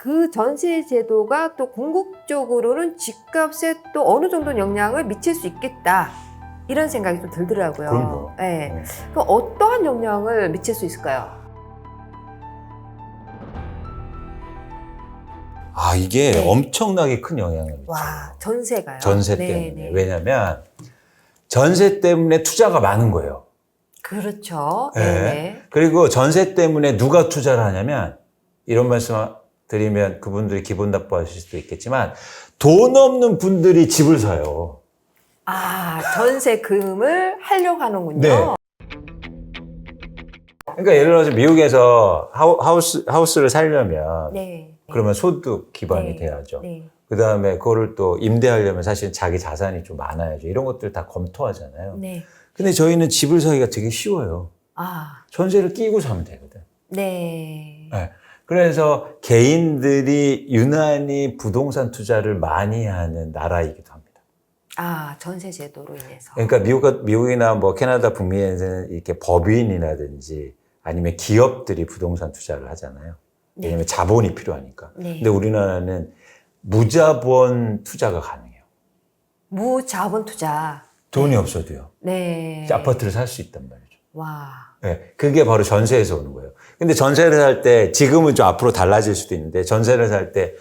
그 전세 제도가 또 궁극적으로는 집값에 또 어느 정도 영향을 미칠 수 있겠다. 이런 생각이 좀 들더라고요. 그럼요. 네. 그럼 어떠한 영향을 미칠 수 있을까요? 이게 네. 엄청나게 큰 영향을 미쳐요. 와, 전세가요? 전세 네, 때문에. 네. 왜냐면 전세 때문에 투자가 많은 거예요. 그렇죠. 네. 네. 그리고 전세 때문에 누가 투자를 하냐면, 이런 말씀 드리면 그분들이 기분 나빠하실 수도 있겠지만, 돈 없는 분들이 집을 사요. 전세금을 하려고 하는군요. 네. 그러니까 예를 들어서 미국에서 하우스를 살려면 네. 그러면 소득 기반이 네. 돼야죠. 네. 그 다음에 그거를 또 임대하려면 사실 자기 자산이 좀 많아야죠. 이런 것들 다 검토하잖아요. 네. 근데 저희는 집을 사기가 되게 쉬워요. 전세를 끼고 사면 되거든. 네. 네. 그래서 개인들이 유난히 부동산 투자를 많이 하는 나라이기도 합니다. 전세 제도로 인해서. 그러니까 미국이나 뭐 캐나다, 북미에는 이렇게 법인이라든지 아니면 기업들이 부동산 투자를 하잖아요. 왜냐면 자본이 필요하니까. 네. 근데 우리나라는 무자본 투자가 가능해요. 무자본 투자. 돈이 없어도요. 네. 아파트를 살 수 있단 말이죠. 와. 네, 그게 바로 전세에서 오는 거예요. 근데 전세를 살 때, 지금은 좀 앞으로 달라질 수도 있는데, 전세를 살 때,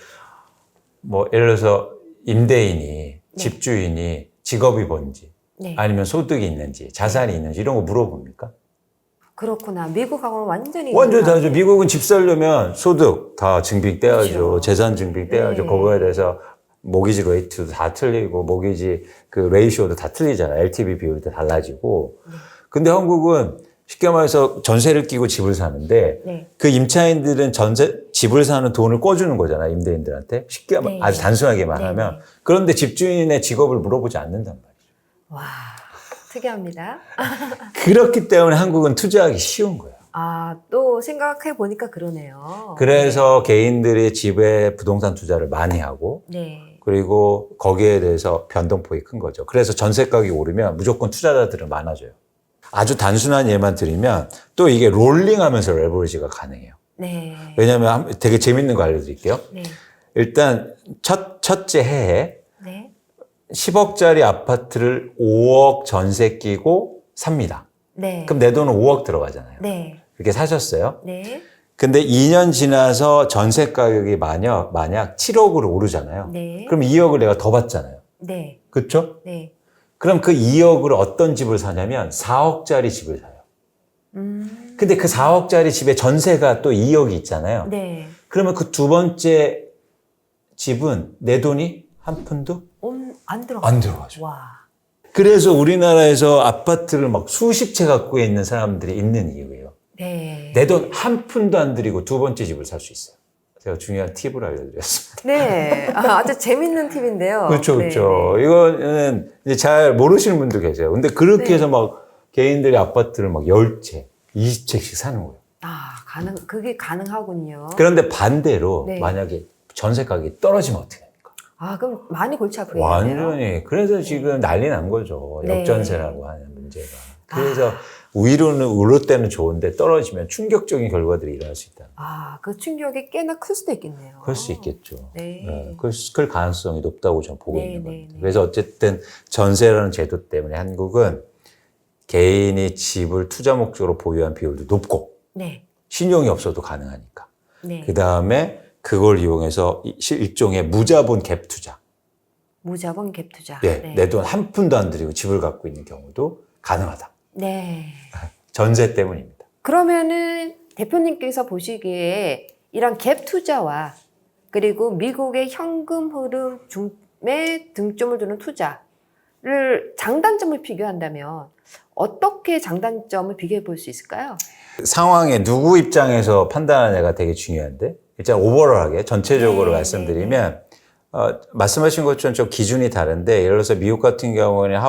뭐, 예를 들어서 임대인이, 집주인이 직업이 뭔지, 네. 아니면 소득이 있는지, 자산이 있는지, 이런 거 물어봅니까? 그렇구나. 미국하고는 완전히. 완전 다르죠. 미국은 집 살려면 소득 다 증빙 떼야죠. 그렇죠. 재산 증빙 떼야죠. 네. 그거에 대해서 모기지 레이트도 다 틀리고, 모기지 그 레이쇼도 다 틀리잖아요. LTV 비율도 달라지고. 근데 한국은 쉽게 말해서 전세를 끼고 집을 사는데, 네. 그 임차인들은 집을 사는 돈을 꿔주는 거잖아요. 임대인들한테. 쉽게 네. 아주 단순하게 네. 말하면. 네. 그런데 집주인의 직업을 물어보지 않는단 말이죠. 와. 특이합니다. 그렇기 때문에 한국은 투자하기 쉬운 거예요. 또 생각해 보니까 그러네요. 그래서 개인들이 집에 부동산 투자를 많이 하고, 네. 그리고 거기에 대해서 변동폭이 큰 거죠. 그래서 전세 가격이 오르면 무조건 투자자들은 많아져요. 아주 단순한 예만 드리면 또 이게 롤링하면서 레버리지가 가능해요. 네. 왜냐하면 되게 재밌는 거 알려드릴게요. 네. 일단 첫째 해에 네. 10억짜리 아파트를 5억 전세 끼고 삽니다. 네. 그럼 내 돈은 5억 들어가잖아요. 네. 그렇게 사셨어요. 네. 근데 2년 지나서 전세 가격이 만약 7억으로 오르잖아요. 네. 그럼 2억을 내가 더 받잖아요. 네. 그렇죠? 네. 그럼 그 2억으로 어떤 집을 사냐면 4억짜리 집을 사요. 근데 그 4억짜리 집에 전세가 또 2억이 있잖아요. 네. 그러면 그 두 번째 집은 내 돈이 한 푼도 안 들어가죠. 안 들어가죠. 와. 그래서 우리나라에서 아파트를 막 수십 채 갖고 있는 사람들이 있는 이유예요. 네. 내 돈 한 푼도 안 들이고 두 번째 집을 살 수 있어요. 제가 중요한 팁을 알려드렸습니다. 네. 아주 재밌는 팁인데요. 그렇죠, 네, 그렇죠. 네. 이거는 이제 잘 모르시는 분도 계세요. 근데 그렇게 네. 해서 막 개인들이 아파트를 막 10채, 20채씩 사는 거예요. 그게 가능하군요. 그런데 반대로 네. 만약에 전세 가격이 떨어지면 어떻게 됩니까? 그럼 많이 골치 아프겠네요. 완전히. 그래서 지금 난리 난 거죠. 네. 역전세라고 하는 문제가. 그래서 위로는 오를 때는 좋은데 떨어지면 충격적인 결과들이 일어날 수 있다. 그 충격이 꽤나 클 수도 있겠네요. 그럴 수 있겠죠. 네. 클 가능성이 높다고 저는 보고 네, 있는 네, 겁니다. 네. 그래서 어쨌든 전세라는 제도 때문에 한국은 개인이 집을 투자 목적으로 보유한 비율도 높고 네. 신용이 없어도 가능하니까. 네. 그 다음에 그걸 이용해서 일종의 무자본 갭 투자. 무자본 갭 투자. 네, 내 돈 한 푼도 안 들이고 집을 갖고 있는 경우도 가능하다. 네. 전세 때문입니다. 그러면은 대표님께서 보시기에 이런 갭 투자와 그리고 미국의 현금 흐름에 등점을 두는 투자를 장단점을 비교한다면 어떻게 장단점을 비교해 볼 수 있을까요? 상황에 누구 입장에서 판단하느냐가 되게 중요한데, 일단 오버럴하게 전체적으로 네, 말씀드리면 말씀하신 것처럼 좀 기준이 다른데, 예를 들어서 미국 같은 경우는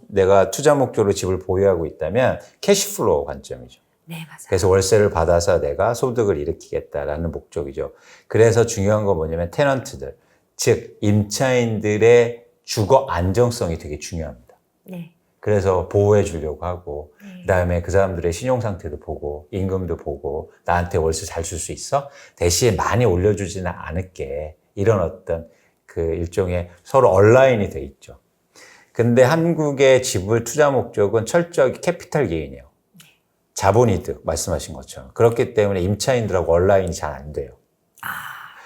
내가 투자 목적으로 집을 보유하고 있다면 캐시플로우 관점이죠. 네, 맞아요. 그래서 월세를 받아서 내가 소득을 일으키겠다라는 목적이죠. 그래서 중요한 건 뭐냐면 테넌트들, 즉 임차인들의 주거 안정성이 되게 중요합니다. 네. 그래서 보호해 주려고 하고 네. 그다음에 그 사람들의 신용 상태도 보고 임금도 보고 나한테 월세 잘 줄 수 있어? 대신 많이 올려주지는 않을게. 이런 어떤 그 일종의 서로 얼라인이 돼 있죠. 근데 한국의 지불 투자 목적은 철저하게 캐피탈 게인이에요. 자본이득 말씀하신 것처럼. 그렇기 때문에 임차인들하고 얼라인이 잘 안 돼요.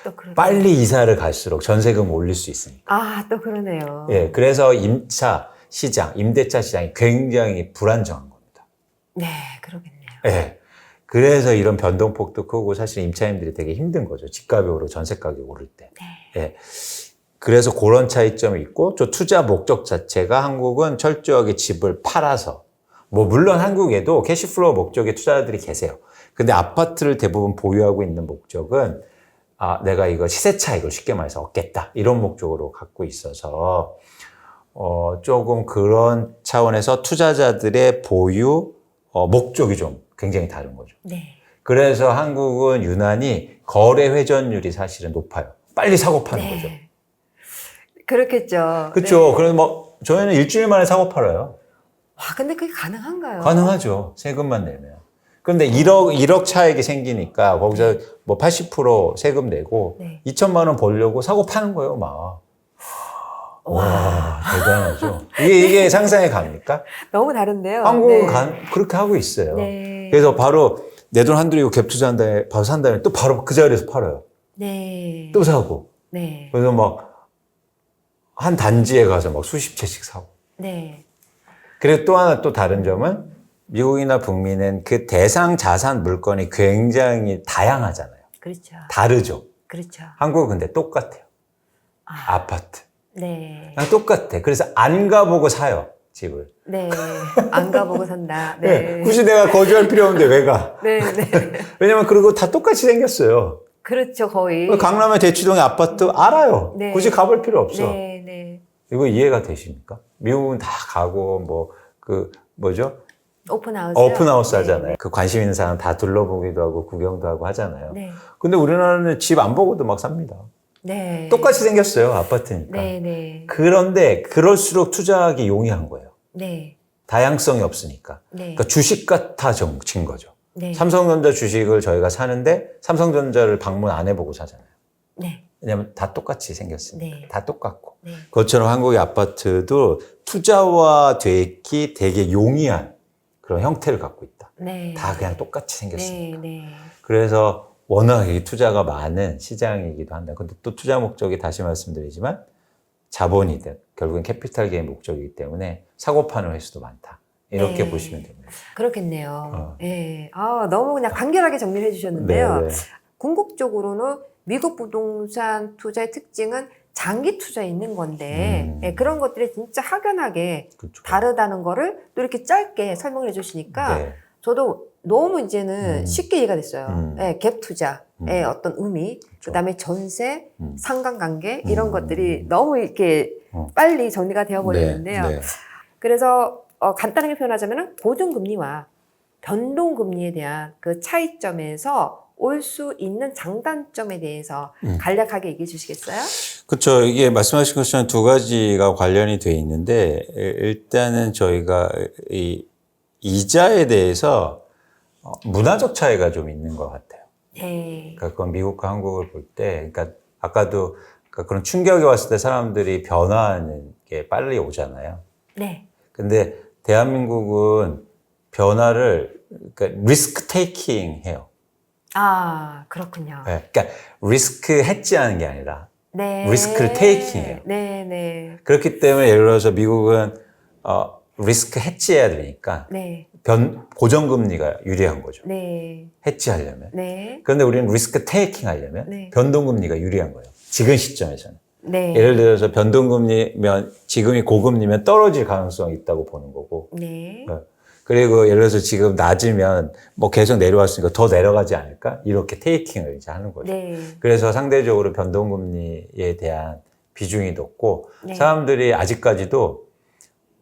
또 그러네요. 빨리 이사를 갈수록 전세금 올릴 수 있으니까. 또 그러네요. 예, 그래서 임차 시장, 임대차 시장이 굉장히 불안정한 겁니다. 네, 그러겠네요. 예. 그래서 이런 변동폭도 크고 사실 임차인들이 되게 힘든 거죠. 집값이 오르고 전세 가격이 오를 때. 네. 예. 그래서 그런 차이점이 있고 또 투자 목적 자체가 한국은 철저하게 집을 팔아서 뭐 물론 한국에도 캐시플로우 목적의 투자자들이 계세요. 근데 아파트를 대부분 보유하고 있는 목적은 내가 이거 시세 차익을 쉽게 말해서 얻겠다. 이런 목적으로 갖고 있어서 조금 그런 차원에서 투자자들의 보유 목적이 좀 굉장히 다른 거죠. 네. 그래서 한국은 유난히 거래 회전율이 사실은 높아요. 빨리 사고 파는 네. 거죠. 그렇겠죠. 그렇죠. 네. 그래서 뭐 저희는 일주일 만에 사고 팔아요. 와, 근데 그게 가능한가요? 가능하죠. 세금만 내면. 그런데 1억 차익이 생기니까 거기서 뭐 80% 세금 내고 네. 2천만 원 벌려고 사고 파는 거예요, 막. 와, 대단하죠. 이게 상상이 갑니까? 너무 다른데요. 한국은 네. 그렇게 하고 있어요. 네. 그래서 바로 내 돈 한 들이고 갭 투자한 다음에 바로 산 다음에 또 바로 그 자리에서 팔아요. 네. 또 사고. 네. 그래서 막 한 단지에 가서 막 수십 채씩 사고. 네. 그리고 또 하나 또 다른 점은 미국이나 북미는 그 대상 자산 물건이 굉장히 다양하잖아요. 그렇죠. 다르죠. 그렇죠. 한국은 근데 똑같아요. 아파트. 네. 그냥 똑같아. 그래서 안 가보고 사요, 집을. 네. 안 가보고 산다. 네. 네. 굳이 내가 거주할 필요 없는데 왜 가? 네. 네. 왜냐면 그리고 다 똑같이 생겼어요. 그렇죠, 거의. 강남의 대치동의 아파트 알아요. 네. 굳이 가볼 필요 없어. 네. 네. 이거 이해가 되십니까? 미국은 다 가고 뭐죠? 오픈하우스. 오픈하우스 하잖아요. 그 관심 있는 사람 다 둘러보기도 하고 구경도 하고 하잖아요. 네. 근데 우리나라는 집 안 보고도 막 삽니다. 네. 똑같이 생겼어요, 아파트니까. 네. 네. 그런데 그럴수록 투자하기 용이한 거예요. 네. 다양성이 없으니까. 네. 그러니까 주식 같아진 거죠. 네. 삼성전자 주식을 저희가 사는데 삼성전자를 방문 안 해보고 사잖아요. 네. 왜냐하면 다 똑같이 생겼으니까. 네. 다 똑같고. 네. 그것처럼 한국의 아파트도 투자와 되기 되게 용이한 그런 형태를 갖고 있다. 네. 다 그냥 똑같이 생겼으니까. 네. 네. 그래서 워낙 이 투자가 많은 시장이기도 한다. 근데 또 투자 목적이 다시 말씀드리지만 자본이든 결국엔 캐피탈 게인 목적이기 때문에 사고 파는 횟수도 많다. 이렇게 네. 보시면 됩니다. 그렇겠네요. 네. 너무 그냥 간결하게 정리를 해주셨는데요. 네. 궁극적으로는 미국 부동산 투자의 특징은 장기 투자에 있는 건데 음. 그런 것들이 진짜 확연하게 그렇죠. 다르다는 거를 또 이렇게 짧게 설명을 해주시니까 네. 저도 너무 이제는 쉽게 이해가 됐어요. 갭 투자의 어떤 의미, 그다음에 전세, 상관관계 이런 것들이 너무 이렇게 빨리 정리가 되어버리는데요. 네. 그래서 간단하게 표현하자면 고정금리와 변동금리에 대한 그 차이점에서 올 수 있는 장단점에 대해서 간략하게 얘기해 주시겠어요? 그렇죠. 이게 말씀하신 것처럼 두 가지가 관련이 돼 있는데 일단은 저희가 이 이자에 대해서 문화적 차이가 좀 있는 것 같아요. 네. 그러니까 그건 미국과 한국을 볼 때, 그러니까 아까도 그런 충격이 왔을 때 사람들이 변화하는 게 빨리 오잖아요. 네. 근데 대한민국은 변화를 그러니까 리스크 테이킹 해요. 그렇군요. 네. 그러니까 리스크 해지하는 게 아니라 네. 리스크를 테이킹해요. 네, 네. 그렇기 때문에 예를 들어서 미국은 리스크 해지해야 되니까 네. 고정금리가 유리한 거죠. 네. 해지하려면. 네. 그런데 우리는 리스크 테이킹 하려면 네. 변동금리가 유리한 거예요. 지금 시점에서는. 네. 예를 들어서 변동금리면 지금이 고금리면 떨어질 가능성이 있다고 보는 거고. 네. 그리고 예를 들어서 지금 낮으면 뭐 계속 내려왔으니까 더 내려가지 않을까? 이렇게 테이킹을 이제 하는 거죠. 네. 그래서 상대적으로 변동금리에 대한 비중이 높고 네. 사람들이 아직까지도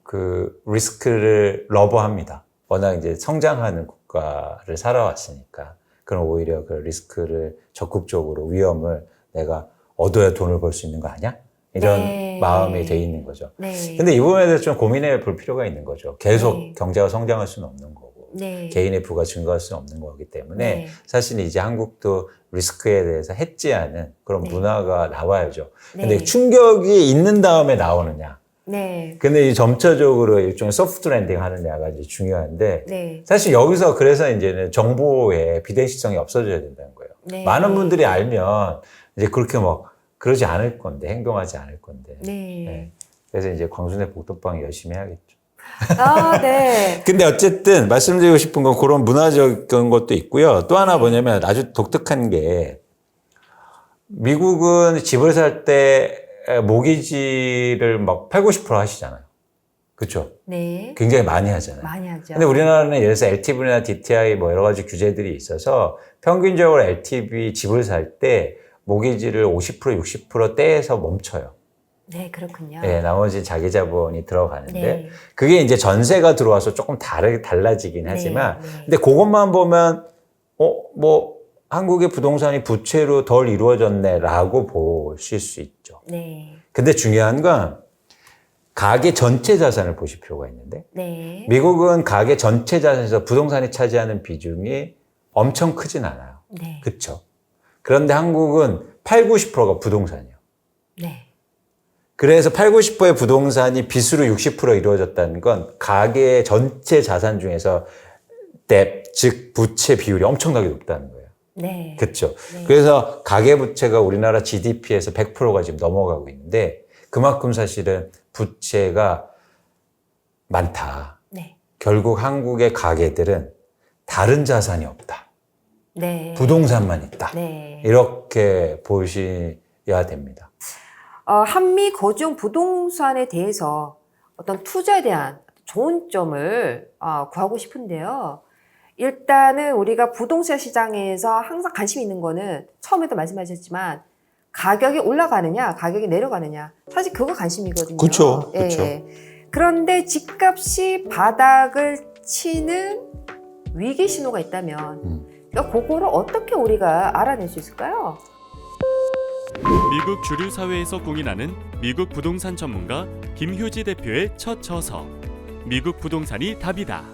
그 리스크를 러버합니다. 워낙 이제 성장하는 국가를 살아왔으니까. 그럼 오히려 그 리스크를 적극적으로 위험을 내가 얻어야 돈을 벌 수 있는 거 아니야? 이런 네. 마음이 돼 있는 거죠. 네. 근데 이 부분에 대해서 좀 고민해 볼 필요가 있는 거죠. 계속 네. 경제가 성장할 수는 없는 거고 네. 개인의 부가 증가할 수는 없는 거기 때문에 네. 사실 이제 한국도 리스크에 대해서 해지하는 그런 네. 문화가 나와야죠. 네. 근데 충격이 있는 다음에 나오느냐. 네. 근데 이 점차적으로 일종의 소프트 랜딩 하느냐가 이제 중요한데 네. 사실 여기서 그래서 이제는 정보의 비대시성이 없어져야 된다는 거예요. 네. 많은 분들이 알면 이제 그렇게 막 그러지 않을 건데 행동하지 않을 건데. 네. 네. 그래서 이제 광순의 복덕방 열심히 해야겠죠. 아, 네. 근데 어쨌든 말씀드리고 싶은 건 그런 문화적인 것도 있고요. 또 하나 뭐냐면 아주 독특한 게 미국은 집을 살 때 모기지를 막 8, 90% 하시잖아요. 그렇죠? 네. 굉장히 많이 하잖아요. 많이 하죠. 근데 우리나라는 예를 들어서 LTV나 DTI 뭐 여러 가지 규제들이 있어서 평균적으로 LTV 집을 살 때 모기지를 50%, 60% 떼서 멈춰요. 네, 그렇군요. 네, 나머지 자기 자본이 들어가는데 네. 그게 이제 전세가 들어와서 조금 달라지긴 네, 하지만 네. 근데 그것만 보면 뭐 한국의 부동산이 부채로 덜 이루어졌네라고 보실 수 있죠. 네. 근데 중요한 건 가계 전체 자산을 보실 필요가 있는데 네. 미국은 가계 전체 자산에서 부동산이 차지하는 비중이 엄청 크진 않아요. 네. 그렇죠? 그런데 한국은 8, 90%가 부동산이에요. 네. 그래서 8, 90%의 부동산이 빚으로 60% 이루어졌다는 건 가계 전체 자산 중에서 debt, 즉 부채 비율이 엄청나게 높다는 거예요. 네. 그렇죠. 네. 그래서 가계 부채가 우리나라 GDP에서 100%가 지금 넘어가고 있는데 그만큼 사실은 부채가 많다. 네. 결국 한국의 가계들은 다른 자산이 없다. 네. 부동산만 있다. 네. 이렇게 보셔야 됩니다. 한미 거주용 부동산에 대해서 어떤 투자에 대한 좋은 점을 구하고 싶은데요. 일단은 우리가 부동산 시장에서 항상 관심 있는 거는 처음에도 말씀하셨지만 가격이 올라가느냐, 가격이 내려가느냐. 사실 그거 관심이거든요. 그쵸, 예, 그쵸. 예. 그런데 집값이 바닥을 치는 위기 신호가 있다면 그러니까 그거를 어떻게 우리가 알아낼 수 있을까요? 미국 주류 사회에서 공인하는 미국 부동산 전문가 김효지 대표의 첫 저서 미국 부동산이 답이다.